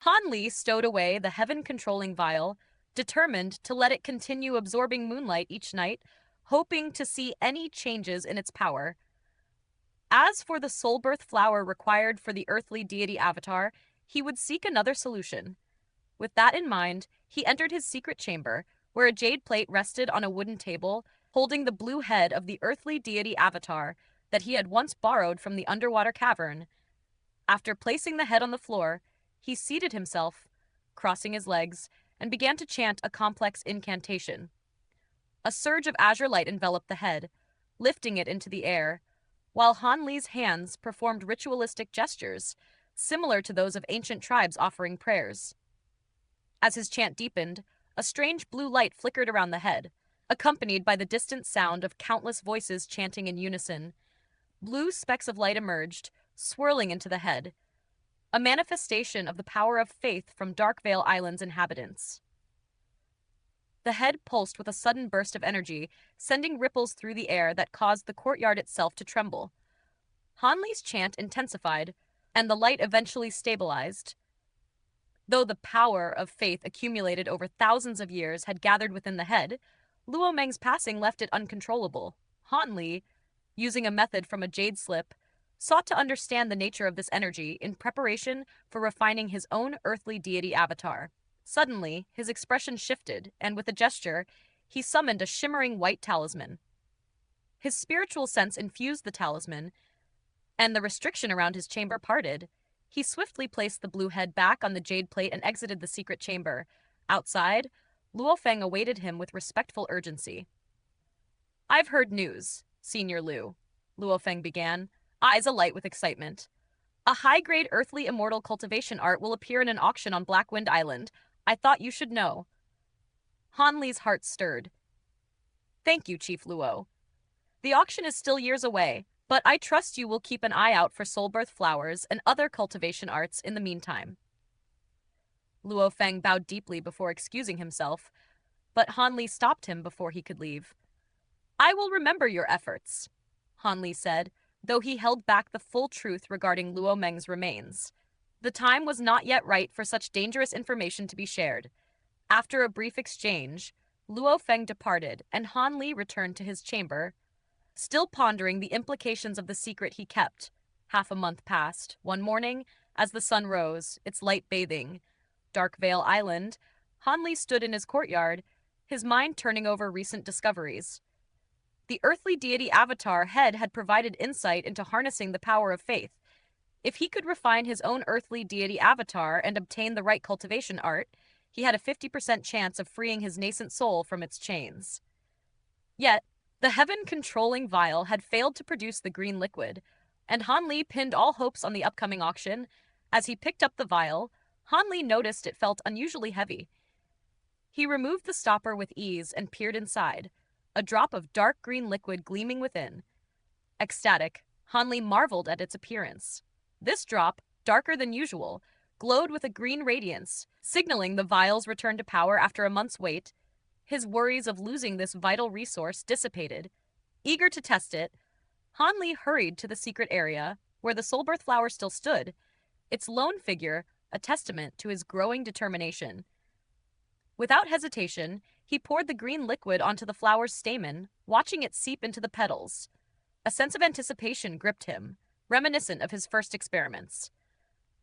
Han Li stowed away the heaven-controlling vial, determined to let it continue absorbing moonlight each night, hoping to see any changes in its power. As for the soul birth flower required for the earthly deity avatar, he would seek another solution. With that in mind, he entered his secret chamber, where a jade plate rested on a wooden table, holding the blue head of the earthly deity avatar that he had once borrowed from the underwater cavern. After placing the head on the floor, he seated himself, crossing his legs, and began to chant a complex incantation. A surge of azure light enveloped the head, lifting it into the air, while Han Li's hands performed ritualistic gestures, similar to those of ancient tribes offering prayers. As his chant deepened, a strange blue light flickered around the head, accompanied by the distant sound of countless voices chanting in unison. Blue specks of light emerged, swirling into the head, a manifestation of the power of faith from Darkvale Island's inhabitants. The head pulsed with a sudden burst of energy, sending ripples through the air that caused the courtyard itself to tremble. Han Li's chant intensified, and the light eventually stabilized. Though the power of faith accumulated over thousands of years had gathered within the head, Luo Meng's passing left it uncontrollable. Han Li, using a method from a jade slip, sought to understand the nature of this energy in preparation for refining his own earthly deity avatar. Suddenly, his expression shifted, and with a gesture, he summoned a shimmering white talisman. His spiritual sense infused the talisman, and the restriction around his chamber parted. He swiftly placed the blue head back on the jade plate and exited the secret chamber. Outside, Luo Feng awaited him with respectful urgency. "I've heard news, Senior Lu," Luo Feng began, eyes alight with excitement. "A high-grade earthly immortal cultivation art will appear in an auction on Blackwind Island. I thought you should know." Han Li's heart stirred. "Thank you, Chief Luo. The auction is still years away, but I trust you will keep an eye out for soulbirth flowers and other cultivation arts in the meantime." Luo Feng bowed deeply before excusing himself, but Han Li stopped him before he could leave. "I will remember your efforts," Han Li said, though he held back the full truth regarding Luo Meng's remains. The time was not yet right for such dangerous information to be shared. After a brief exchange, Luo Feng departed, and Han Li returned to his chamber, still pondering the implications of the secret he kept. Half a month passed. One morning, as the sun rose, its light bathing Darkvale Island, Han Li stood in his courtyard, his mind turning over recent discoveries. The earthly deity avatar head had provided insight into harnessing the power of faith. If he could refine his own earthly deity avatar and obtain the right cultivation art, he had a 50% chance of freeing his nascent soul from its chains. Yet, the heaven-controlling vial had failed to produce the green liquid, and Han Li pinned all hopes on the upcoming auction. As he picked up the vial, Han Li noticed it felt unusually heavy. He removed the stopper with ease and peered inside, a drop of dark green liquid gleaming within. Ecstatic, Han Li marveled at its appearance. This drop, darker than usual, glowed with a green radiance, signaling the vial's return to power after a month's wait. His worries of losing this vital resource dissipated. Eager to test it, Han Li hurried to the secret area, where the soulbirth flower still stood, its lone figure a testament to his growing determination. Without hesitation, he poured the green liquid onto the flower's stamen, watching it seep into the petals. A sense of anticipation gripped him, reminiscent of his first experiments.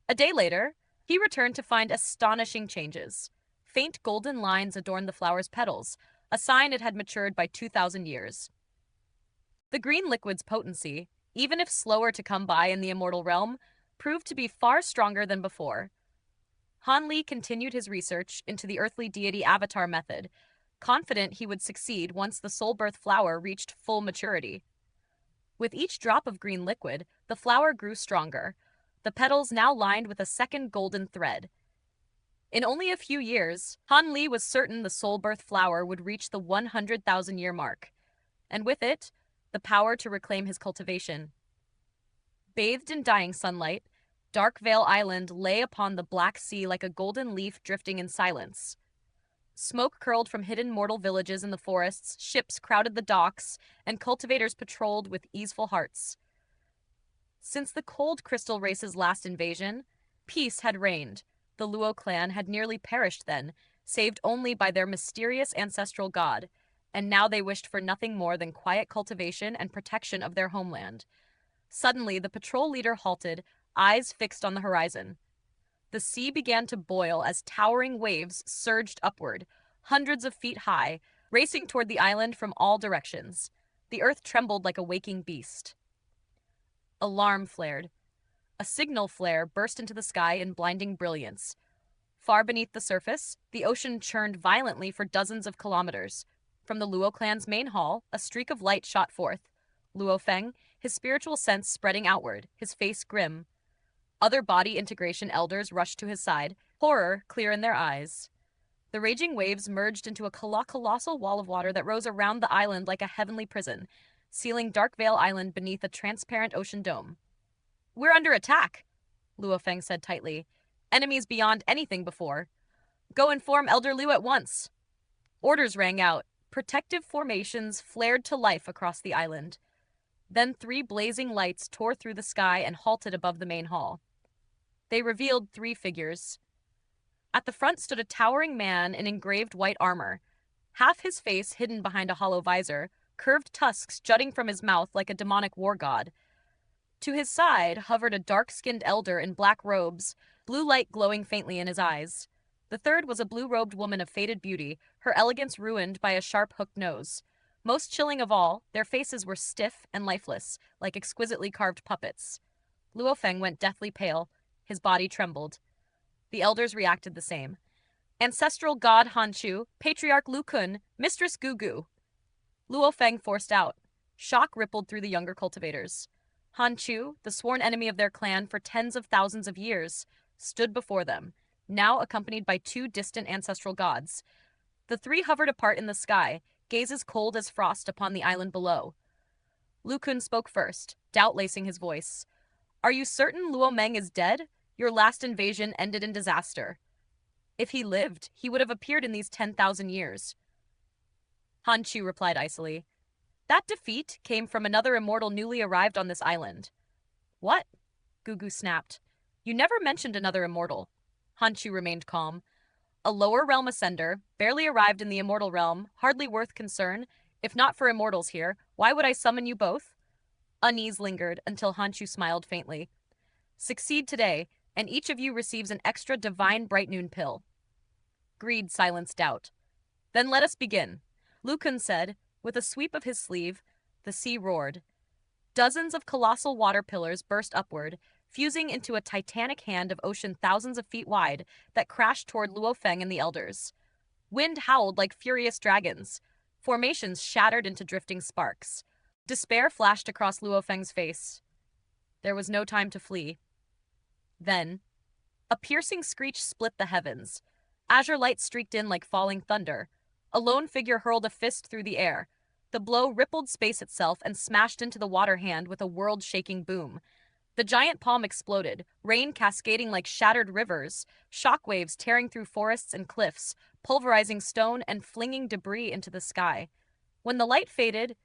A day later, he returned to find astonishing changes. Faint golden lines adorned the flower's petals, a sign it had matured by 2,000 years. The green liquid's potency, even if slower to come by in the Immortal Realm, proved to be far stronger than before. Han Li continued his research into the earthly deity avatar method, confident he would succeed once the soulbirth flower reached full maturity. With each drop of green liquid, the flower grew stronger, the petals now lined with a second golden thread. In only a few years, Han Li was certain the soulbirth flower would reach the 100,000-year mark, and with it, the power to reclaim his cultivation. Bathed in dying sunlight, Darkvale Island lay upon the Black Sea like a golden leaf drifting in silence. Smoke curled from hidden mortal villages in the forests, ships crowded the docks, and cultivators patrolled with easeful hearts. Since the Cold Crystal race's last invasion, peace had reigned, The Luo clan had nearly perished then, saved only by their mysterious ancestral god, and now they wished for nothing more than quiet cultivation and protection of their homeland. Suddenly, the patrol leader halted, eyes fixed on the horizon. The sea began to boil as towering waves surged upward, hundreds of feet high, racing toward the island from all directions. The earth trembled like a waking beast. Alarm flared. A signal flare burst into the sky in blinding brilliance. Far beneath the surface, the ocean churned violently for dozens of kilometers. From the Luo clan's main hall, a streak of light shot forth. Luo Feng, his spiritual sense spreading outward, his face grim. Other body integration elders rushed to his side, horror clear in their eyes. The raging waves merged into a colossal wall of water that rose around the island like a heavenly prison, sealing Darkvale Island beneath a transparent ocean dome. "We're under attack," Luo Feng said tightly. "Enemies beyond anything before. Go inform Elder Liu at once." Orders rang out. Protective formations flared to life across the island. Then 3 blazing lights tore through the sky and halted above the main hall. They revealed 3 figures. At the front stood a towering man in engraved white armor, half his face hidden behind a hollow visor, curved tusks jutting from his mouth like a demonic war god. To his side hovered a dark-skinned elder in black robes, blue light glowing faintly in his eyes. The third was a blue-robed woman of faded beauty, her elegance ruined by a sharp hooked nose. Most chilling of all, their faces were stiff and lifeless, like exquisitely carved puppets. Luo Feng went deathly pale. His body trembled. The elders reacted the same. "Ancestral god Han Chu, Patriarch Lu Kun, Mistress Gu Gu." Luo Feng forced out. Shock rippled through the younger cultivators. Han Chu, the sworn enemy of their clan for tens of thousands of years, stood before them, now accompanied by 2 distant ancestral gods. The 3 hovered apart in the sky, gazes cold as frost upon the island below. Lu Kun spoke first, doubt lacing his voice. "Are you certain Luo Meng is dead? Your last invasion ended in disaster." "If he lived, he would have appeared in these 10,000 years." Han Chu replied icily. "That defeat came from another immortal newly arrived on this island." "What?" Gugu snapped. "You never mentioned another immortal." Han Chu remained calm. "A lower realm ascender, barely arrived in the Immortal Realm, hardly worth concern. If not for immortals here, why would I summon you both?" Unease lingered until Han Chu smiled faintly. "Succeed today, and each of you receives an extra divine bright noon pill." Greed silenced doubt. "Then let us begin," Lu Kun said. With a sweep of his sleeve, the sea roared. Dozens of colossal water pillars burst upward, fusing into a titanic hand of ocean thousands of feet wide that crashed toward Luo Feng and the elders. Wind howled like furious dragons. Formations shattered into drifting sparks. Despair flashed across Luo Feng's face. There was no time to flee. Then, a piercing screech split the heavens. Azure light streaked in like falling thunder. A lone figure hurled a fist through the air. The blow rippled space itself and smashed into the water hand with a world-shaking boom. The giant palm exploded, rain cascading like shattered rivers, shockwaves tearing through forests and cliffs, pulverizing stone and flinging debris into the sky. When the light faded,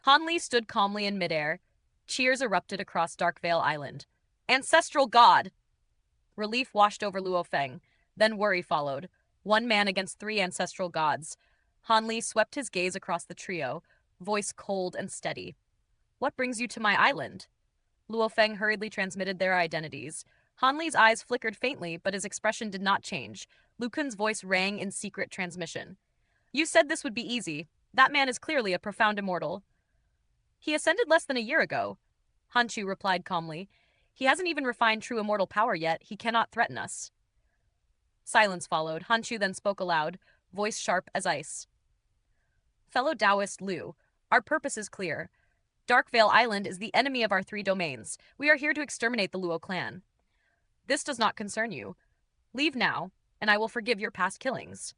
Han Li stood calmly in midair. Cheers erupted across Darkvale Island. "Ancestral God!" Relief washed over Luo Feng. Then worry followed. 1 man against 3 ancestral gods. Han Li swept his gaze across the trio, voice cold and steady. "What brings you to my island?" Luo Feng hurriedly transmitted their identities. Han Li's eyes flickered faintly, but his expression did not change. Lu Kun's voice rang in secret transmission. "You said this would be easy. That man is clearly a profound immortal." "He ascended less than a year ago," Han Chu replied calmly. "He hasn't even refined true immortal power yet. He cannot threaten us." Silence followed. Han Chu then spoke aloud, voice sharp as ice. "Fellow Taoist Liu, our purpose is clear. Darkvale Island is the enemy of our 3 domains. We are here to exterminate the Luo clan. This does not concern you. Leave now, and I will forgive your past killings."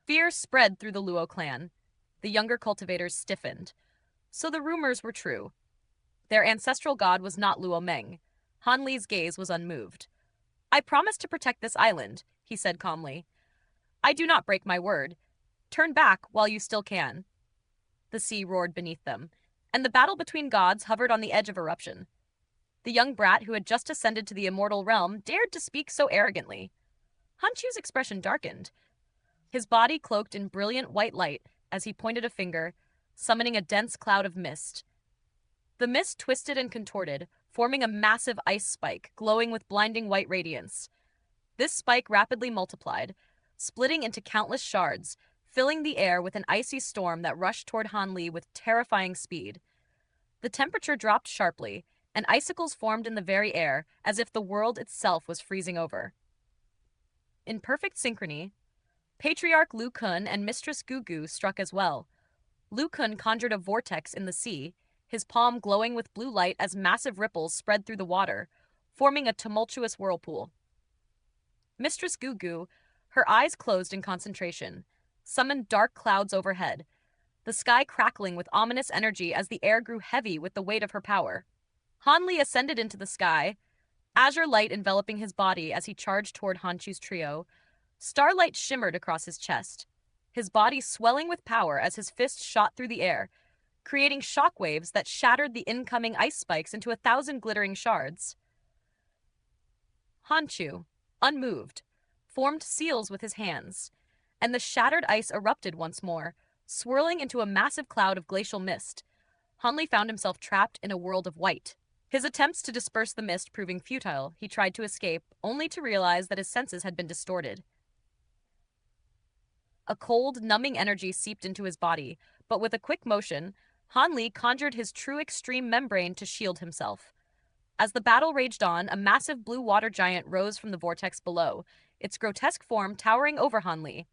Fear spread through the Luo clan. The younger cultivators stiffened. So the rumors were true. Their ancestral god was not Luo Meng. Han Li's gaze was unmoved. "I promise to protect this island," he said calmly. "I do not break my word. Turn back while you still can." The sea roared beneath them, and the battle between gods hovered on the edge of eruption. The young brat who had just ascended to the Immortal Realm dared to speak so arrogantly. Hanchu's expression darkened, his body cloaked in brilliant white light as he pointed a finger, summoning a dense cloud of mist. The mist twisted and contorted, forming a massive ice spike glowing with blinding white radiance. This spike rapidly multiplied, splitting into countless shards, filling the air with an icy storm that rushed toward Han Li with terrifying speed. The temperature dropped sharply, and icicles formed in the very air as if the world itself was freezing over. In perfect synchrony, Patriarch Lu Kun and Mistress Gugu struck as well. Lu Kun conjured a vortex in the sea, his palm glowing with blue light as massive ripples spread through the water, forming a tumultuous whirlpool. Mistress Gugu, her eyes closed in concentration, summoned dark clouds overhead, the sky crackling with ominous energy as the air grew heavy with the weight of her power. Han Li ascended into the sky, azure light enveloping his body as he charged toward Hanchu's trio. Starlight shimmered across his chest, his body swelling with power as his fist shot through the air, creating shockwaves that shattered the incoming ice spikes into 1,000 glittering shards. Hanchu, unmoved, formed seals with his hands, and the shattered ice erupted once more, swirling into a massive cloud of glacial mist. Han Li found himself trapped in a world of white. His attempts to disperse the mist proving futile, he tried to escape, only to realize that his senses had been distorted. A cold, numbing energy seeped into his body, but with a quick motion, Han Li conjured his true extreme membrane to shield himself. As the battle raged on, a massive blue water giant rose from the vortex below, its grotesque form towering over Han Li.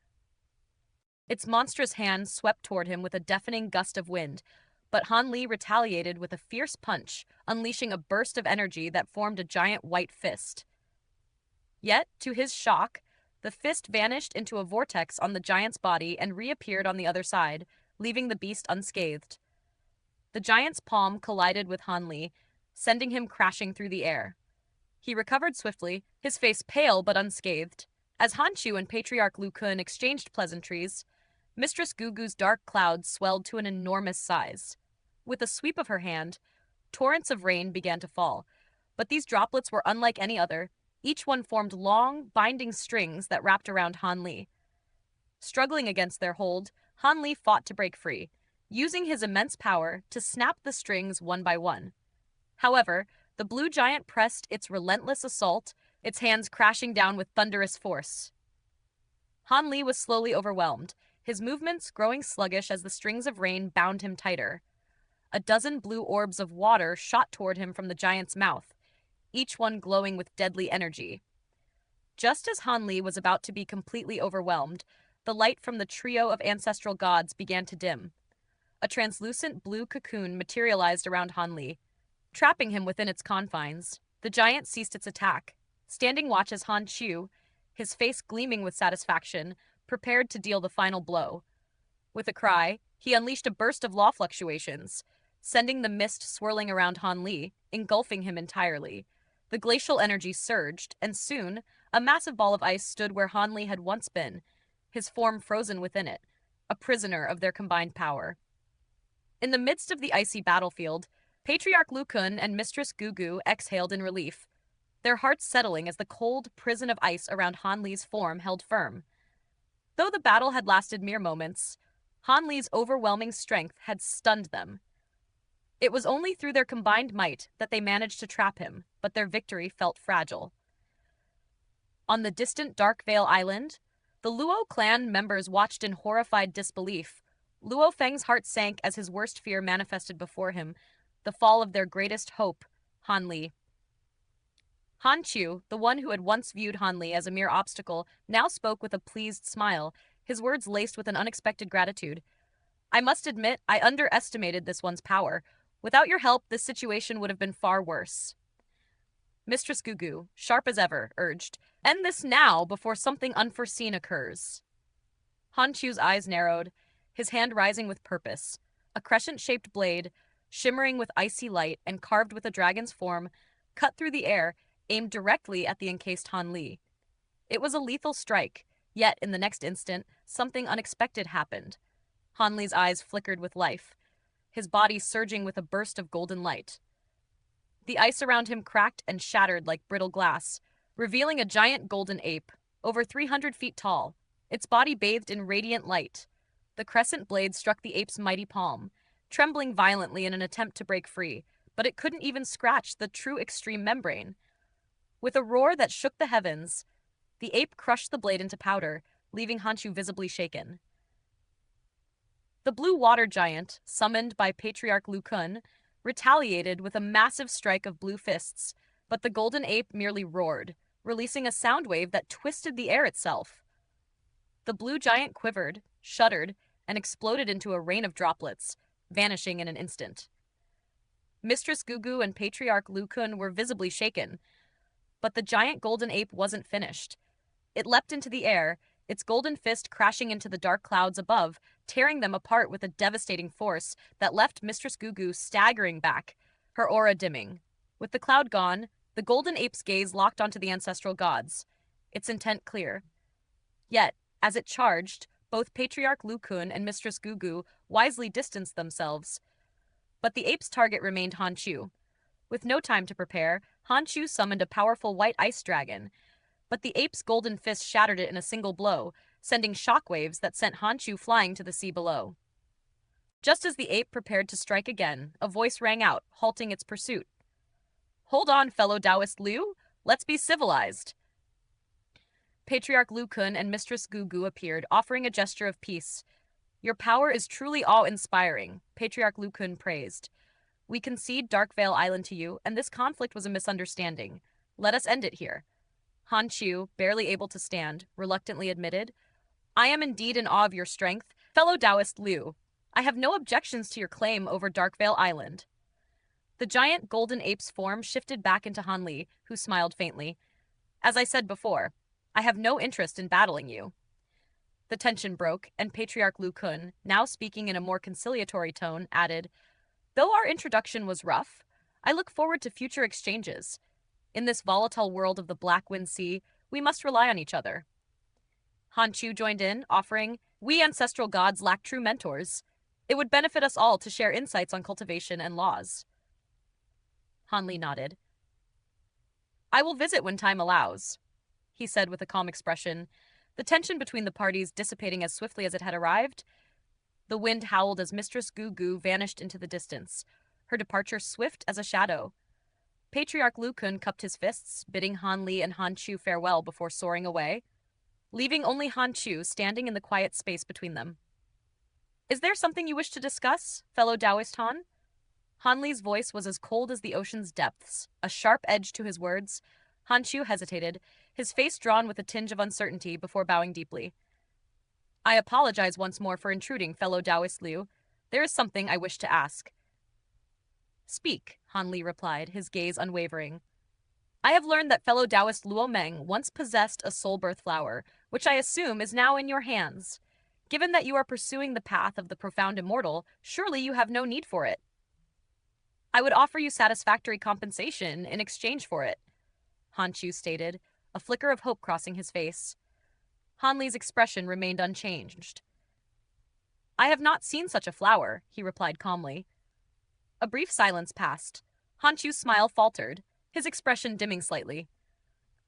Its monstrous hand swept toward him with a deafening gust of wind, but Han Li retaliated with a fierce punch, unleashing a burst of energy that formed a giant white fist. Yet, to his shock, the fist vanished into a vortex on the giant's body and reappeared on the other side, leaving the beast unscathed. The giant's palm collided with Han Li, sending him crashing through the air. He recovered swiftly, his face pale but unscathed. As Hanchu and Patriarch Lu Kun exchanged pleasantries, Mistress Gugu's dark cloud swelled to an enormous size. With a sweep of her hand, torrents of rain began to fall, but these droplets were unlike any other. Each one formed long, binding strings that wrapped around Han Li. Struggling against their hold, Han Li fought to break free, using his immense power to snap the strings one by one. However, the blue giant pressed its relentless assault, its hands crashing down with thunderous force. Han Li was slowly overwhelmed, his movements growing sluggish as the strings of rain bound him tighter. A dozen blue orbs of water shot toward him from the giant's mouth, each one glowing with deadly energy. Just as Han Li was about to be completely overwhelmed, the light from the trio of ancestral gods began to dim. A translucent blue cocoon materialized around Han Li, trapping him within its confines. The giant ceased its attack, standing watch as Han Chu, his face gleaming with satisfaction, prepared to deal the final blow. With a cry, he unleashed a burst of law fluctuations, sending the mist swirling around Han Li, engulfing him entirely. The glacial energy surged, and soon, a massive ball of ice stood where Han Li had once been, his form frozen within it, a prisoner of their combined power. In the midst of the icy battlefield, Patriarch Lu Kun and Mistress Gugu exhaled in relief, their hearts settling as the cold prison of ice around Han Li's form held firm. Though the battle had lasted mere moments, Han Li's overwhelming strength had stunned them. It was only through their combined might that they managed to trap him, but their victory felt fragile. On the distant Dark Vale Island, the Luo clan members watched in horrified disbelief. Luo Feng's heart sank as his worst fear manifested before him, the fall of their greatest hope, Han Li. Han Chu, the one who had once viewed Han Li as a mere obstacle, now spoke with a pleased smile, his words laced with an unexpected gratitude. I must admit, I underestimated this one's power. Without your help, this situation would have been far worse. Mistress Gugu, sharp as ever, urged, end this now before something unforeseen occurs. Han Chu's eyes narrowed, his hand rising with purpose. A crescent-shaped blade, shimmering with icy light and carved with a dragon's form, cut through the air, aimed directly at the encased Han Li. It was a lethal strike, yet in the next instant, something unexpected happened. Han Li's eyes flickered with life, his body surging with a burst of golden light. The ice around him cracked and shattered like brittle glass, revealing a giant golden ape, over 300 feet tall, its body bathed in radiant light. The crescent blade struck the ape's mighty palm, trembling violently in an attempt to break free, but it couldn't even scratch the true extreme membrane. With a roar that shook the heavens, the ape crushed the blade into powder, leaving Hanchu visibly shaken. The blue water giant, summoned by Patriarch Lu Kun, retaliated with a massive strike of blue fists, but the golden ape merely roared, releasing a sound wave that twisted the air itself. The blue giant quivered, shuddered, and exploded into a rain of droplets, vanishing in an instant. Mistress Gugu and Patriarch Lu Kun were visibly shaken, but the giant golden ape wasn't finished. It leapt into the air, its golden fist crashing into the dark clouds above, tearing them apart with a devastating force that left Mistress Gugu staggering back, her aura dimming. With the cloud gone, the golden ape's gaze locked onto the ancestral gods, its intent clear. Yet, as it charged, both Patriarch Lu Kun and Mistress Gugu wisely distanced themselves. But the ape's target remained Han Chu. With no time to prepare, Han Chu summoned a powerful white ice dragon, but the ape's golden fist shattered it in a single blow, sending shockwaves that sent Han Chu flying to the sea below. Just as the ape prepared to strike again, a voice rang out, halting its pursuit. "Hold on, fellow Taoist Liu. Let's be civilized." Patriarch Lu Kun and Mistress Gugu appeared, offering a gesture of peace. "Your power is truly awe-inspiring," Patriarch Lu Kun praised. "We concede Dark Veil Island to you, and this conflict was a misunderstanding. Let us end it here." Han Chu, barely able to stand, reluctantly admitted, "I am indeed in awe of your strength, fellow Taoist Liu. I have no objections to your claim over Dark Veil Island." The giant golden ape's form shifted back into Han Li, who smiled faintly. "As I said before, I have no interest in battling you." The tension broke, and Patriarch Lu Kun, now speaking in a more conciliatory tone, added, "Though our introduction was rough, I look forward to future exchanges. In this volatile world of the Black Wind Sea, we must rely on each other." Han Chu joined in, offering, "We ancestral gods lack true mentors. It would benefit us all to share insights on cultivation and laws." Han Li nodded. "I will visit when time allows," he said with a calm expression, the tension between the parties dissipating as swiftly as it had arrived. The wind howled as Mistress Gugu vanished into the distance, her departure swift as a shadow. Patriarch Lu Kun cupped his fists, bidding Han Li and Han Chu farewell before soaring away, leaving only Han Chu standing in the quiet space between them. "Is there something you wish to discuss, fellow Taoist Han?" Han Li's voice was as cold as the ocean's depths, a sharp edge to his words. Han Chu hesitated, his face drawn with a tinge of uncertainty before bowing deeply. "I apologize once more for intruding, fellow Taoist Liu. There is something I wish to ask." "Speak," Han Li replied, his gaze unwavering. "I have learned that fellow Taoist Luo Meng once possessed a soul birth flower, which I assume is now in your hands. Given that you are pursuing the path of the profound immortal, surely you have no need for it." "I would offer you satisfactory compensation in exchange for it," Han Chu stated, a flicker of hope crossing his face. Han Li's expression remained unchanged. "I have not seen such a flower," he replied calmly. A brief silence passed. Han Chu's smile faltered, his expression dimming slightly.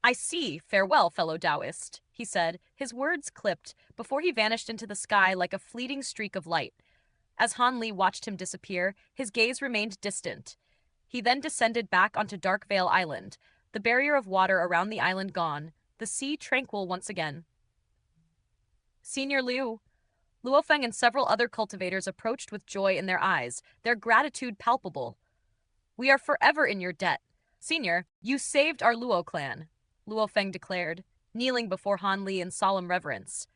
"I see. Farewell, fellow Taoist," he said, his words clipped before he vanished into the sky like a fleeting streak of light. As Han Li watched him disappear, his gaze remained distant. He then descended back onto Dark Veil Island, the barrier of water around the island gone, the sea tranquil once again. Senior Liu, Luofeng and several other cultivators approached with joy in their eyes, their gratitude palpable. "We are forever in your debt. Senior, you saved our Luo clan," Luofeng declared, kneeling before Han Li in solemn reverence.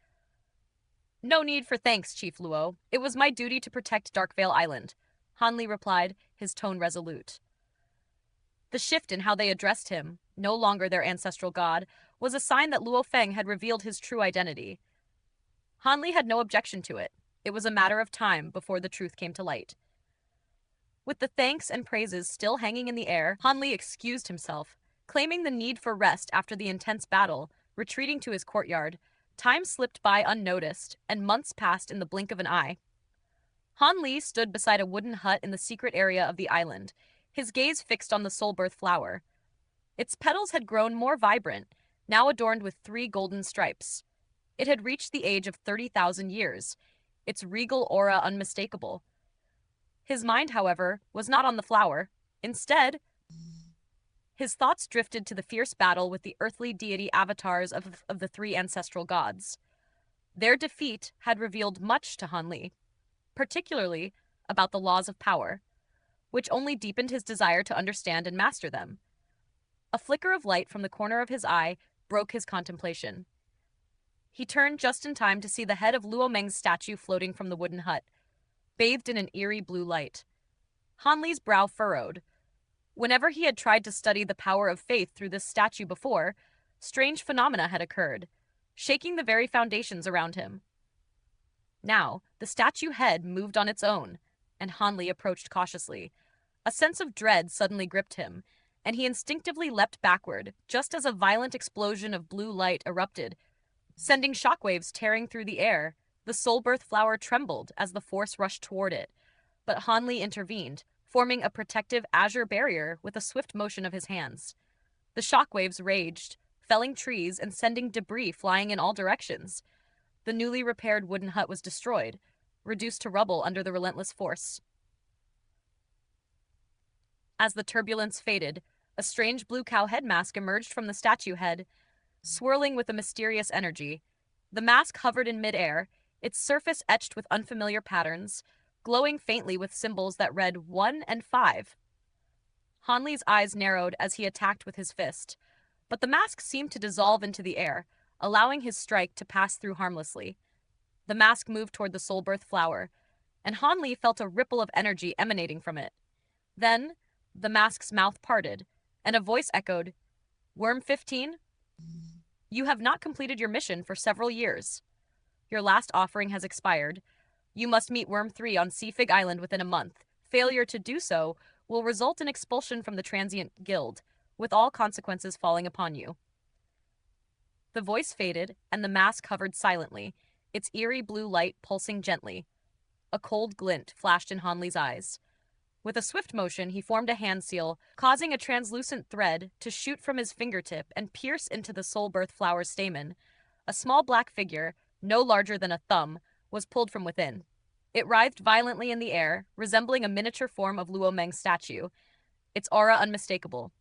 "No need for thanks, Chief Luo. It was my duty to protect Darkvale Island," Han Li replied, his tone resolute. The shift in how they addressed him, no longer their ancestral god, was a sign that Luo Feng had revealed his true identity. Han Li had no objection to it. It was a matter of time before the truth came to light. With the thanks and praises still hanging in the air, Han Li excused himself, claiming the need for rest after the intense battle, retreating to his courtyard. Time slipped by unnoticed, and months passed in the blink of an eye. Han Li stood beside a wooden hut in the secret area of the island, his gaze fixed on the soul birth flower. Its petals had grown more vibrant, now adorned with 3 golden stripes. It had reached the age of 30,000 years, its regal aura unmistakable. His mind, however, was not on the flower. Instead, his thoughts drifted to the fierce battle with the earthly deity avatars of the 3 ancestral gods. Their defeat had revealed much to Han Li, particularly about the laws of power, which only deepened his desire to understand and master them. A flicker of light from the corner of his eye broke his contemplation. He turned just in time to see the head of Luo Meng's statue floating from the wooden hut, bathed in an eerie blue light. Han Li's brow furrowed. Whenever he had tried to study the power of faith through this statue before, strange phenomena had occurred, shaking the very foundations around him. Now, the statue head moved on its own, and Han Li approached cautiously. A sense of dread suddenly gripped him, and he instinctively leapt backward, just as a violent explosion of blue light erupted, sending shockwaves tearing through the air. The soul-birth flower trembled as the force rushed toward it, but Han Li intervened, forming a protective azure barrier with a swift motion of his hands. The shockwaves raged, felling trees and sending debris flying in all directions. The newly repaired wooden hut was destroyed, reduced to rubble under the relentless force. As the turbulence faded, a strange blue cow head mask emerged from the statue head, swirling with a mysterious energy. The mask hovered in midair, its surface etched with unfamiliar patterns, glowing faintly with symbols that read 1 and 5. Han Li's eyes narrowed as he attacked with his fist, but the mask seemed to dissolve into the air, allowing his strike to pass through harmlessly. The mask moved toward the soul-birth flower, and Han Li felt a ripple of energy emanating from it. Then, the mask's mouth parted, and a voice echoed, "Worm 15? You have not completed your mission for several years. Your last offering has expired. You must meet Worm 3 on Seafig Island within a month. Failure to do so will result in expulsion from the Transient Guild, with all consequences falling upon you." The voice faded, and the mask hovered silently, its eerie blue light pulsing gently. A cold glint flashed in Han Li's eyes. With a swift motion, he formed a hand seal, causing a translucent thread to shoot from his fingertip and pierce into the soul-birth flower's stamen. A small black figure, no larger than a thumb, was pulled from within. It writhed violently in the air, resembling a miniature form of Luo Meng's statue, its aura unmistakable.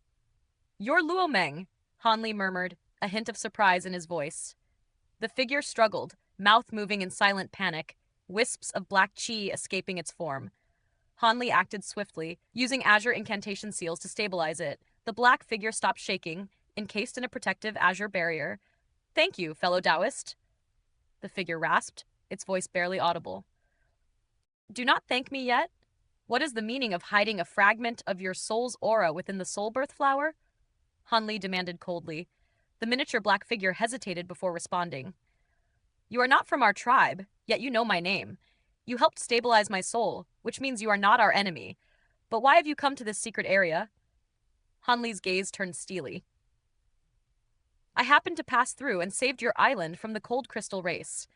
"You're Luo Meng," Han Li murmured, a hint of surprise in his voice. The figure struggled, mouth moving in silent panic, wisps of black chi escaping its form. Han Li acted swiftly, using azure incantation seals to stabilize it. The black figure stopped shaking, encased in a protective azure barrier. "Thank you, fellow Taoist," the figure rasped, its voice barely audible. "Do not thank me yet? What is the meaning of hiding a fragment of your soul's aura within the soul-birth flower?" Han Li demanded coldly. The miniature black figure hesitated before responding. "You are not from our tribe, yet you know my name. You helped stabilize my soul, which means you are not our enemy. But why have you come to this secret area?" Han Li's gaze turned steely. "I happened to pass through and saved your island from the cold crystal race.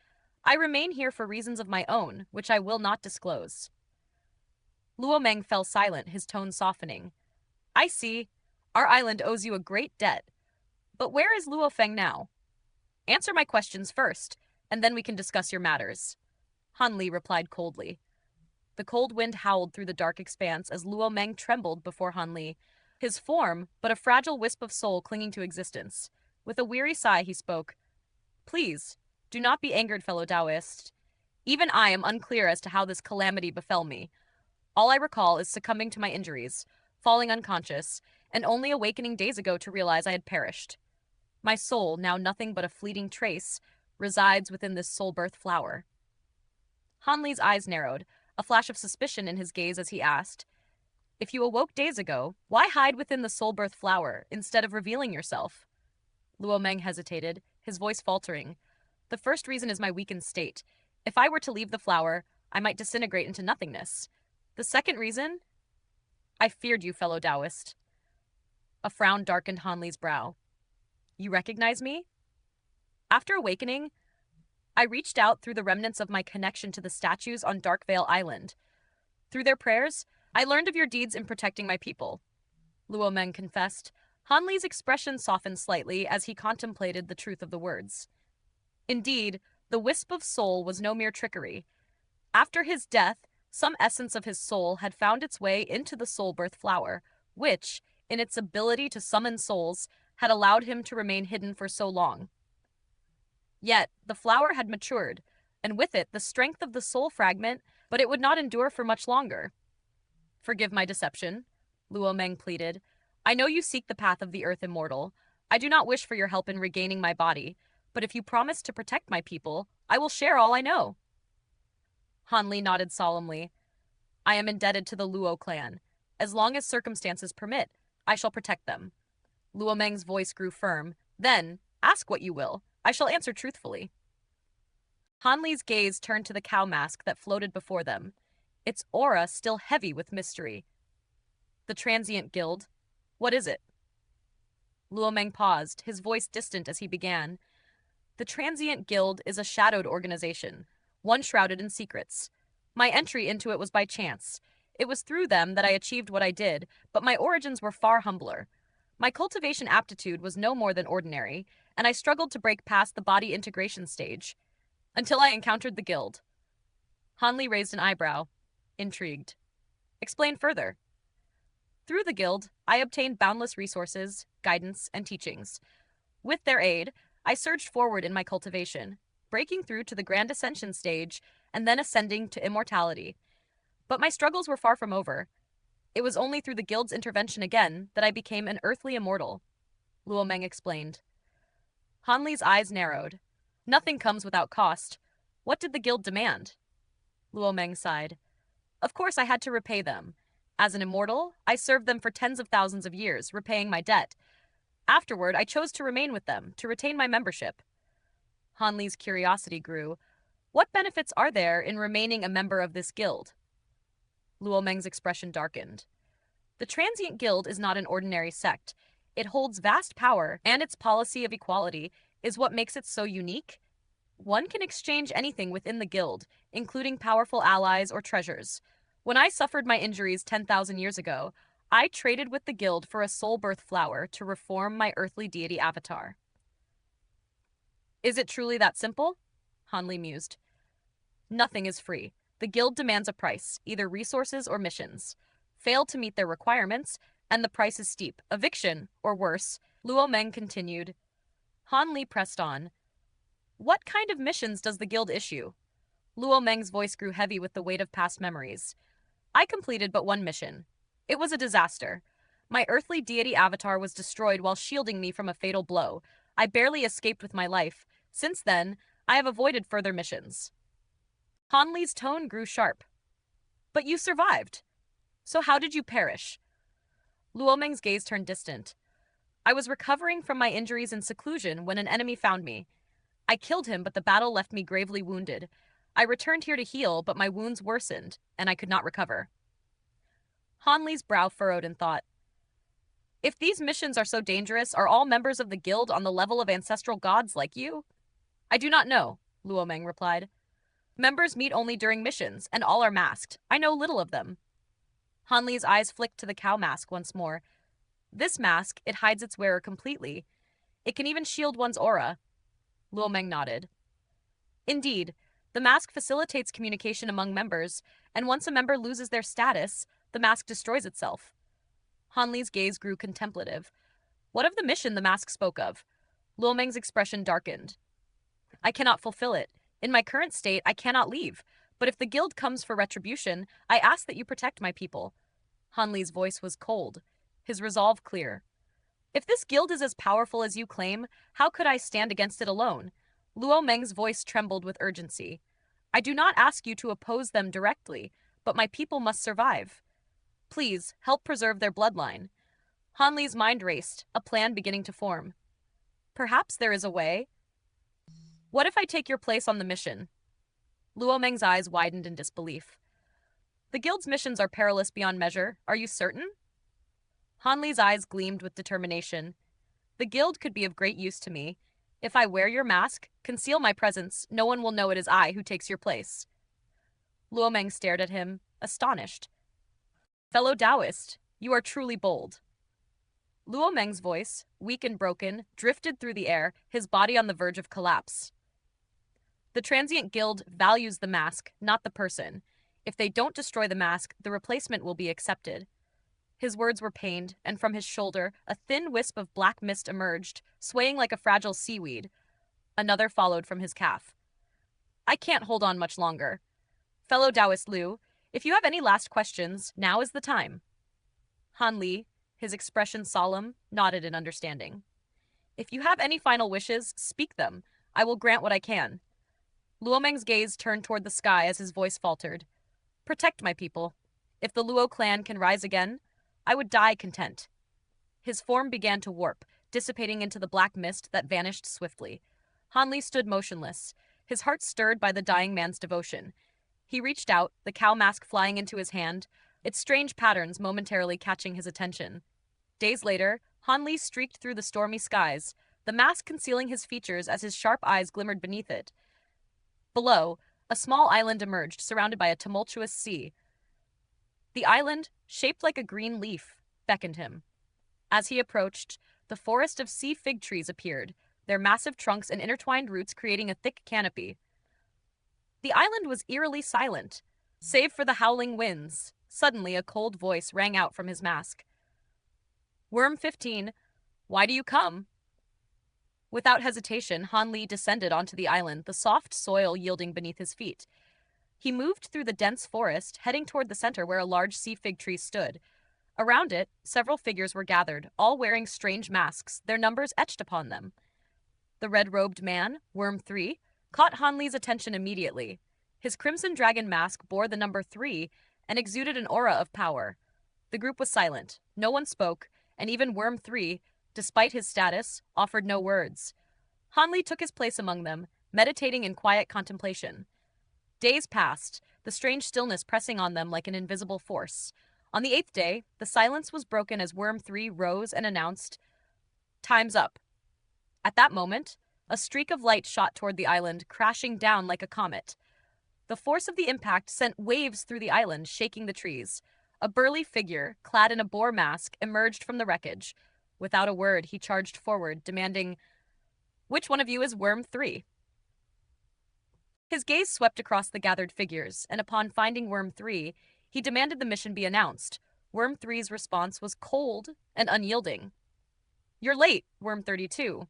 I remain here for reasons of my own, which I will not disclose." Luo Meng fell silent, his tone softening. "I see. Our island owes you a great debt. But where is Luo Feng now? Answer my questions first, and then we can discuss your matters." Han Li replied coldly. The cold wind howled through the dark expanse as Luo Meng trembled before Han Li, his form but a fragile wisp of soul clinging to existence. With a weary sigh, he spoke. "Please, do not be angered, fellow Taoist. Even I am unclear as to how this calamity befell me. All I recall is succumbing to my injuries, falling unconscious, and only awakening days ago to realize I had perished. My soul, now nothing but a fleeting trace, resides within this soul-birth flower." Han Li's eyes narrowed, a flash of suspicion in his gaze as he asked, "If you awoke days ago, why hide within the soul-birth flower instead of revealing yourself?" Luo Meng hesitated, his voice faltering. "The first reason is my weakened state. If I were to leave the flower, I might disintegrate into nothingness. The second reason? I feared you, fellow Taoist." A frown darkened Han Li's brow. "You recognize me?" "After awakening, I reached out through the remnants of my connection to the statues on Darkvale Island. Through their prayers, I learned of your deeds in protecting my people," Luo Meng confessed. Hanli's expression softened slightly as he contemplated the truth of the words. Indeed, the wisp of soul was no mere trickery. After his death, some essence of his soul had found its way into the soul birth flower, which, in its ability to summon souls, had allowed him to remain hidden for so long. Yet, the flower had matured, and with it the strength of the soul fragment, but it would not endure for much longer. Forgive my deception, Luo Meng pleaded. I know you seek the path of the earth immortal. I do not wish for your help in regaining my body, but if you promise to protect my people, I will share all I know. Hanli nodded solemnly. I am indebted to the Luo clan. As long as circumstances permit, I shall protect them. Luo Meng's voice grew firm. Then, ask what you will. I shall answer truthfully. Hanli's gaze turned to the cow mask that floated before them, its aura still heavy with mystery. The Transient Guild. What is it? Luo Meng paused, his voice distant as he began. The Transient Guild is a shadowed organization, one shrouded in secrets. My entry into it was by chance. It was through them that I achieved what I did, but my origins were far humbler. My cultivation aptitude was no more than ordinary, and I struggled to break past the body integration stage, until I encountered the guild. Hanli raised an eyebrow, intrigued. Explain further. Through the guild, I obtained boundless resources, guidance, and teachings. With their aid, I surged forward in my cultivation, breaking through to the Grand Ascension stage and then ascending to immortality. But my struggles were far from over. It was only through the guild's intervention again that I became an earthly immortal, Luo Meng explained. Hanli's eyes narrowed. Nothing comes without cost. What did the guild demand? Luo Meng sighed. Of course I had to repay them. As an immortal, I served them for tens of thousands of years, repaying my debt. Afterward, I chose to remain with them, to retain my membership. Hanli's curiosity grew. What benefits are there in remaining a member of this guild? Luo Meng's expression darkened. The Transient Guild is not an ordinary sect. It holds vast power, and its policy of equality is what makes it so unique. One can exchange anything within the guild, including powerful allies or treasures. When I suffered my injuries 10,000 years ago, I traded with the guild for a soul birth flower to reform my earthly deity avatar. Is it truly that simple? Hanli mused. Nothing is free. The guild demands a price, either resources or missions. Fail to meet their requirements, and the price is steep, eviction, or worse, Luo Meng continued. Hanli pressed on. What kind of missions does the guild issue? Luo Meng's voice grew heavy with the weight of past memories. I completed but one mission. It was a disaster. My earthly deity avatar was destroyed while shielding me from a fatal blow. I barely escaped with my life. Since then, I have avoided further missions. Hanli's tone grew sharp. But you survived. So how did you perish? Luo Meng's gaze turned distant. I was recovering from my injuries in seclusion when an enemy found me. I killed him, but the battle left me gravely wounded. I returned here to heal, but my wounds worsened, and I could not recover. Hanli's brow furrowed in thought. If these missions are so dangerous, are all members of the guild on the level of ancestral gods like you? I do not know, Luo Meng replied. Members meet only during missions, and all are masked. I know little of them. Hanli's eyes flicked to the cow mask once more. This mask, it hides its wearer completely. It can even shield one's aura. Luo Meng nodded. Indeed, the mask facilitates communication among members, and once a member loses their status, the mask destroys itself. Hanli's gaze grew contemplative. What of the mission the mask spoke of? Luo Meng's expression darkened. I cannot fulfill it. In my current state, I cannot leave. But if the guild comes for retribution, I ask that you protect my people. Hanli's voice was cold, his resolve clear. If this guild is as powerful as you claim, how could I stand against it alone? Luo Meng's voice trembled with urgency. I do not ask you to oppose them directly, but my people must survive. Please, help preserve their bloodline. Hanli's mind raced, a plan beginning to form. Perhaps there is a way. What if I take your place on the mission? Luo Meng's eyes widened in disbelief. The guild's missions are perilous beyond measure. Are you certain? Hanli's eyes gleamed with determination. The guild could be of great use to me. If I wear your mask, conceal my presence, no one will know it is I who takes your place. Luo Meng stared at him, astonished. Fellow Taoist, you are truly bold. Luo Meng's voice, weak and broken, drifted through the air, his body on the verge of collapse. The transient guild values the mask, not the person. If they don't destroy the mask, the replacement will be accepted. His words were pained, and from his shoulder, a thin wisp of black mist emerged, swaying like a fragile seaweed. Another followed from his calf. I can't hold on much longer. Fellow Taoist Liu, if you have any last questions, now is the time. Han Li, his expression solemn, nodded in understanding. If you have any final wishes, speak them. I will grant what I can. Luomeng's gaze turned toward the sky as his voice faltered. Protect my people. If the Luo clan can rise again, I would die content. His form began to warp, dissipating into the black mist that vanished swiftly. Han Li stood motionless, his heart stirred by the dying man's devotion. He reached out, the cow mask flying into his hand, its strange patterns momentarily catching his attention. Days later, Han Li streaked through the stormy skies, the mask concealing his features as his sharp eyes glimmered beneath it. Below, a small island emerged, surrounded by a tumultuous sea. The island, shaped like a green leaf, beckoned him. As he approached, the forest of sea fig trees appeared, their massive trunks and intertwined roots creating a thick canopy. The island was eerily silent, save for the howling winds. Suddenly, a cold voice rang out from his mask. Worm 15, why do you come? Without hesitation, Han Li descended onto the island, the soft soil yielding beneath his feet. He moved through the dense forest, heading toward the center where a large sea fig tree stood. Around it, several figures were gathered, all wearing strange masks, their numbers etched upon them. The red-robed man, Worm 3, caught Han Li's attention immediately. His crimson dragon mask bore the number 3 and exuded an aura of power. The group was silent. No one spoke, and even Worm 3, despite his status, offered no words. Han Li took his place among them, meditating in quiet contemplation. Days passed, the strange stillness pressing on them like an invisible force. On the 8th day, the silence was broken as Worm 3 rose and announced, "Time's up." At that moment, a streak of light shot toward the island, crashing down like a comet. The force of the impact sent waves through the island, shaking the trees. A burly figure, clad in a boar mask, emerged from the wreckage. Without a word, he charged forward, demanding, "Which one of you is Worm 3?" His gaze swept across the gathered figures, and upon finding Worm 3, he demanded the mission be announced. Worm 3's response was cold and unyielding. "You're late, Worm 32.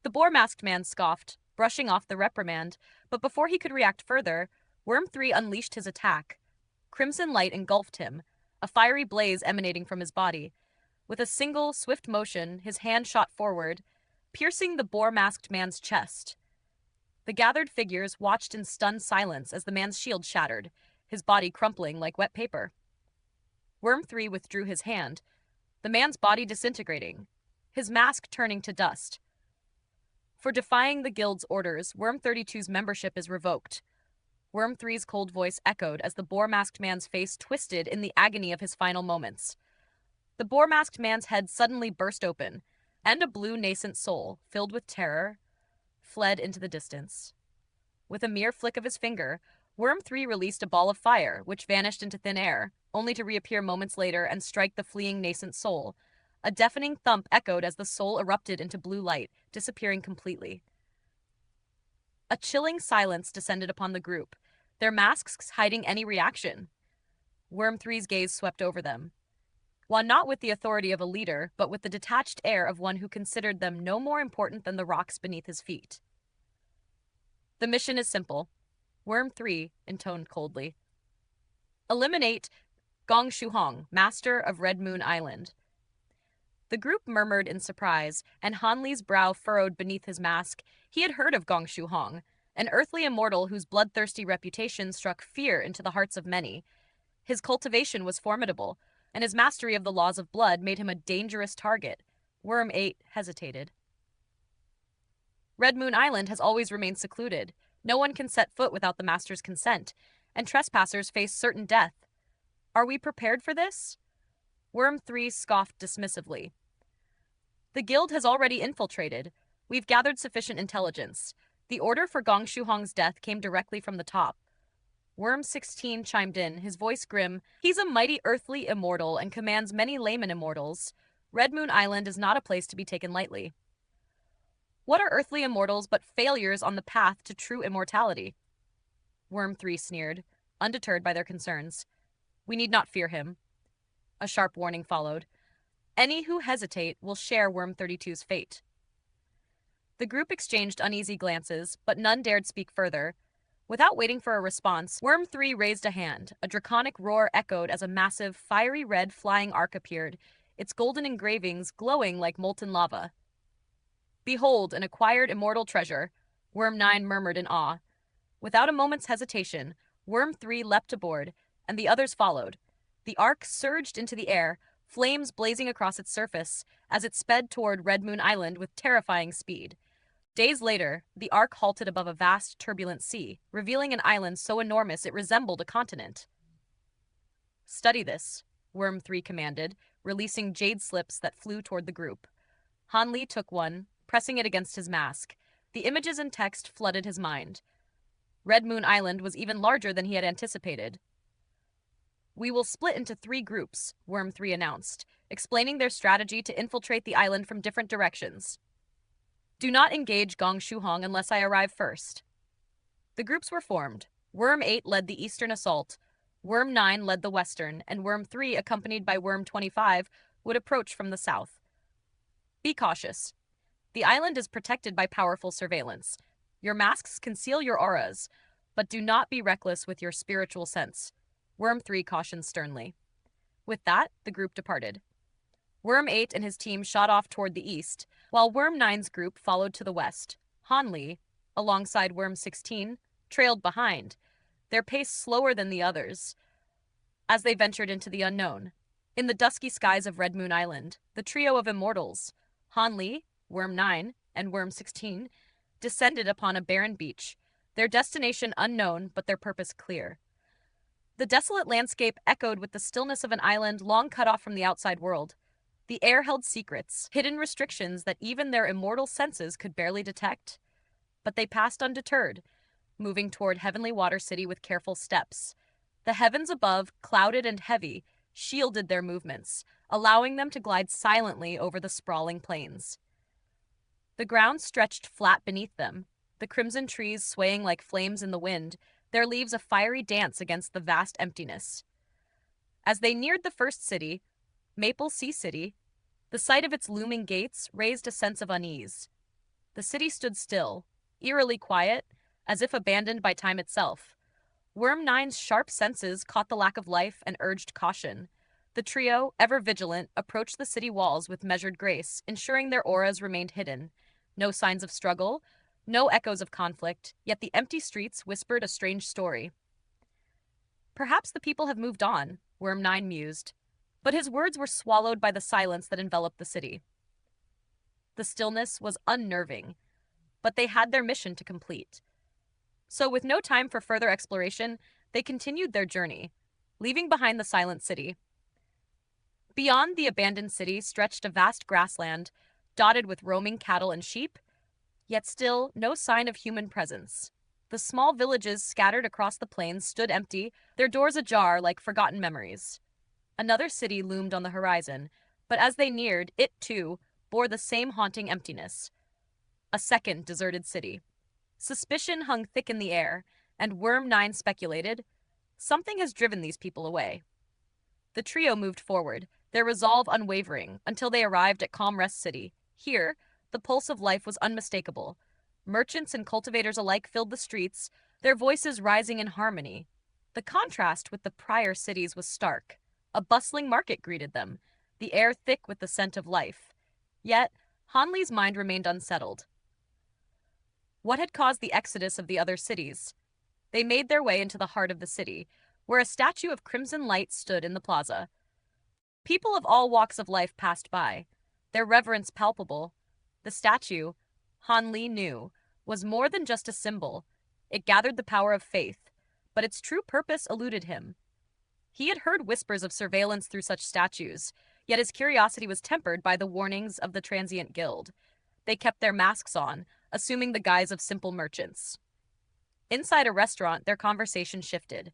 The boar-masked man scoffed, brushing off the reprimand, but before he could react further, Worm 3 unleashed his attack. Crimson light engulfed him, a fiery blaze emanating from his body. With a single, swift motion, his hand shot forward, piercing the boar-masked man's chest. The gathered figures watched in stunned silence as the man's shield shattered, his body crumpling like wet paper. Worm 3 withdrew his hand, the man's body disintegrating, his mask turning to dust. For defying the guild's orders, Worm 32's membership is revoked. Worm 3's cold voice echoed as the boar-masked man's face twisted in the agony of his final moments. The boar-masked man's head suddenly burst open, and a blue nascent soul, filled with terror, fled into the distance. With a mere flick of his finger, Worm 3 released a ball of fire, which vanished into thin air, only to reappear moments later and strike the fleeing nascent soul. A deafening thump echoed as the soul erupted into blue light, disappearing completely. A chilling silence descended upon the group, their masks hiding any reaction. Worm 3's gaze swept over them. While not with the authority of a leader, but with the detached air of one who considered them no more important than the rocks beneath his feet. "The mission is simple," Worm 3 intoned coldly. "Eliminate Gong Shuhong, master of Red Moon Island." The group murmured in surprise, and Han Li's brow furrowed beneath his mask. He had heard of Gong Shuhong, an earthly immortal whose bloodthirsty reputation struck fear into the hearts of many. His cultivation was formidable, and his mastery of the laws of blood made him a dangerous target. Worm 8 hesitated. Red Moon Island has always remained secluded. No one can set foot without the master's consent, and trespassers face certain death. Are we prepared for this? Worm 3 scoffed dismissively. The guild has already infiltrated. We've gathered sufficient intelligence. The order for Gong Shuhong's death came directly from the top. Worm 16 chimed in, his voice grim. He's a mighty earthly immortal and commands many layman immortals. Red Moon Island is not a place to be taken lightly. What are earthly immortals but failures on the path to true immortality? Worm 3 sneered, undeterred by their concerns. We need not fear him. A sharp warning followed. Any who hesitate will share Worm 32's fate. The group exchanged uneasy glances, but none dared speak further. Without waiting for a response, Worm 3 raised a hand. A draconic roar echoed as a massive, fiery red flying arc appeared, its golden engravings glowing like molten lava. Behold, an acquired immortal treasure, Worm 9 murmured in awe. Without a moment's hesitation, Worm 3 leapt aboard, and the others followed. The arc surged into the air, flames blazing across its surface, as it sped toward Red Moon Island with terrifying speed. Days later, the ark halted above a vast, turbulent sea, revealing an island so enormous it resembled a continent. Study this, Worm 3 commanded, releasing jade slips that flew toward the group. Han Li took one, pressing it against his mask. The images and text flooded his mind. Red Moon Island was even larger than he had anticipated. We will split into 3 groups, Worm 3 announced, explaining their strategy to infiltrate the island from different directions. Do not engage Gong Shuhong unless I arrive first. The groups were formed. Worm 8 led the eastern assault, Worm 9 led the western, and Worm 3, accompanied by Worm 25, would approach from the south. Be cautious. The island is protected by powerful surveillance. Your masks conceal your auras, but do not be reckless with your spiritual sense, Worm 3 cautioned sternly. With that, the group departed. Worm 8 and his team shot off toward the east, while Worm 9's group followed to the west. Han Li, alongside Worm 16, trailed behind, their pace slower than the others, as they ventured into the unknown. In the dusky skies of Red Moon Island, the trio of immortals, Han Li, Worm 9, and Worm 16, descended upon a barren beach, their destination unknown but their purpose clear. The desolate landscape echoed with the stillness of an island long cut off from the outside world. The air held secrets, hidden restrictions that even their immortal senses could barely detect. But they passed undeterred, moving toward Heavenly Water City with careful steps. The heavens above, clouded and heavy, shielded their movements, allowing them to glide silently over the sprawling plains. The ground stretched flat beneath them, the crimson trees swaying like flames in the wind, their leaves a fiery dance against the vast emptiness. As they neared the first city, Maple Sea City, the sight of its looming gates raised a sense of unease. The city stood still, eerily quiet, as if abandoned by time itself. Worm 9's sharp senses caught the lack of life and urged caution. The trio, ever vigilant, approached the city walls with measured grace, ensuring their auras remained hidden. No signs of struggle, no echoes of conflict, yet the empty streets whispered a strange story. Perhaps the people have moved on, Worm 9 mused. But his words were swallowed by the silence that enveloped the city. The stillness was unnerving, but they had their mission to complete. So, with no time for further exploration, they continued their journey, leaving behind the silent city. Beyond the abandoned city stretched a vast grassland, dotted with roaming cattle and sheep, yet still no sign of human presence. The small villages scattered across the plains stood empty, their doors ajar like forgotten memories. Another city loomed on the horizon, but as they neared, it, too, bore the same haunting emptiness. A second deserted city. Suspicion hung thick in the air, and Worm 9 speculated, something has driven these people away. The trio moved forward, their resolve unwavering, until they arrived at Calm Rest City. Here, the pulse of life was unmistakable. Merchants and cultivators alike filled the streets, their voices rising in harmony. The contrast with the prior cities was stark. A bustling market greeted them, the air thick with the scent of life. Yet, Han Li's mind remained unsettled. What had caused the exodus of the other cities? They made their way into the heart of the city, where a statue of crimson light stood in the plaza. People of all walks of life passed by, their reverence palpable. The statue, Han Li knew, was more than just a symbol. It gathered the power of faith, but its true purpose eluded him. He had heard whispers of surveillance through such statues, yet his curiosity was tempered by the warnings of the transient guild. They kept their masks on, assuming the guise of simple merchants. Inside a restaurant, their conversation shifted.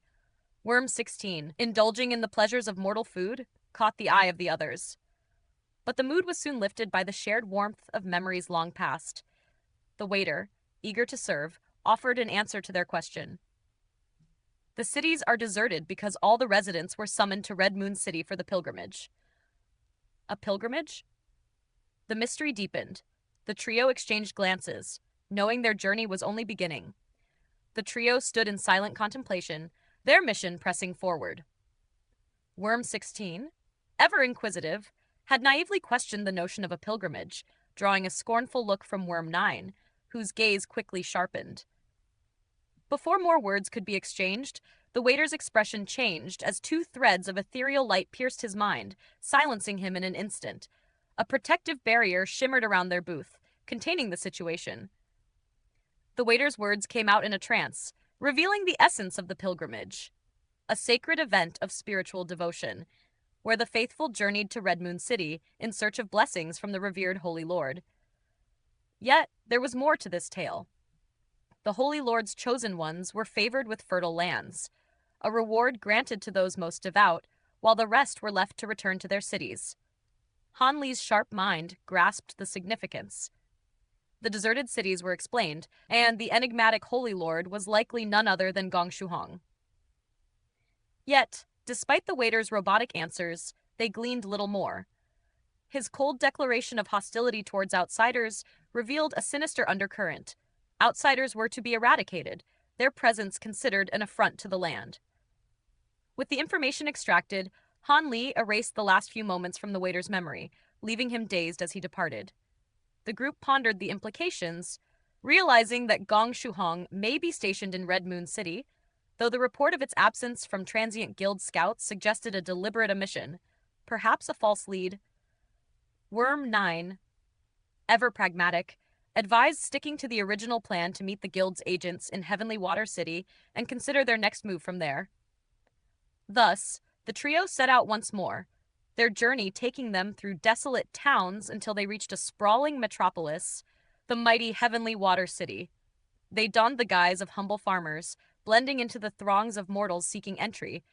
Worm 16, indulging in the pleasures of mortal food, caught the eye of the others. But the mood was soon lifted by the shared warmth of memories long past. The waiter, eager to serve, offered an answer to their question. The cities are deserted because all the residents were summoned to Red Moon City for the pilgrimage. A pilgrimage? The mystery deepened. The trio exchanged glances, knowing their journey was only beginning. The trio stood in silent contemplation, their mission pressing forward. Worm 16, ever inquisitive, had naively questioned the notion of a pilgrimage, drawing a scornful look from Worm 9, whose gaze quickly sharpened. Before more words could be exchanged, the waiter's expression changed as two threads of ethereal light pierced his mind, silencing him in an instant. A protective barrier shimmered around their booth, containing the situation. The waiter's words came out in a trance, revealing the essence of the pilgrimage. A sacred event of spiritual devotion, where the faithful journeyed to Red Moon City in search of blessings from the revered Holy Lord. Yet, there was more to this tale. The Holy Lord's chosen ones were favored with fertile lands, a reward granted to those most devout, while the rest were left to return to their cities. Han Li's sharp mind grasped the significance. The deserted cities were explained, and the enigmatic Holy Lord was likely none other than Gong Shuhong. Yet, despite the waiter's robotic answers, they gleaned little more. His cold declaration of hostility towards outsiders revealed a sinister undercurrent. Outsiders were to be eradicated, their presence considered an affront to the land. With the information extracted, Han Li erased the last few moments from the waiter's memory, leaving him dazed as he departed. The group pondered the implications, realizing that Gong Shuhong may be stationed in Red Moon City, though the report of its absence from transient guild scouts suggested a deliberate omission, perhaps a false lead. Worm 9, ever pragmatic, advised sticking to the original plan to meet the guild's agents in Heavenly Water City and consider their next move from there. Thus, the trio set out once more, their journey taking them through desolate towns until they reached a sprawling metropolis, the mighty Heavenly Water City. They donned the guise of humble farmers, blending into the throngs of mortals seeking entry.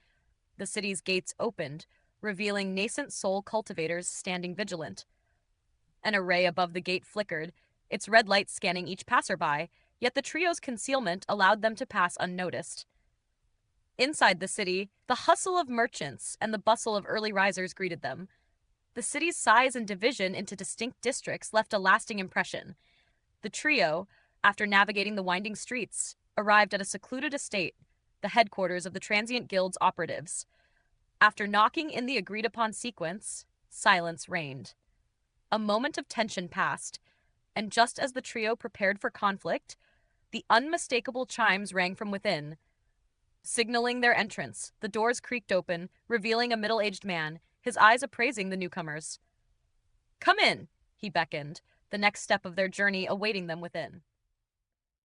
The city's gates opened, revealing nascent soul cultivators standing vigilant. An array above the gate flickered, its red light scanning each passerby, yet the trio's concealment allowed them to pass unnoticed. Inside the city, the hustle of merchants and the bustle of early risers greeted them. The city's size and division into distinct districts left a lasting impression. The trio, after navigating the winding streets, arrived at a secluded estate, the headquarters of the Transient Guild's operatives. After knocking in the agreed-upon sequence, silence reigned. A moment of tension passed, and just as the trio prepared for conflict, the unmistakable chimes rang from within. Signaling their entrance, the doors creaked open, revealing a middle-aged man, his eyes appraising the newcomers. "Come in," he beckoned, the next step of their journey awaiting them within.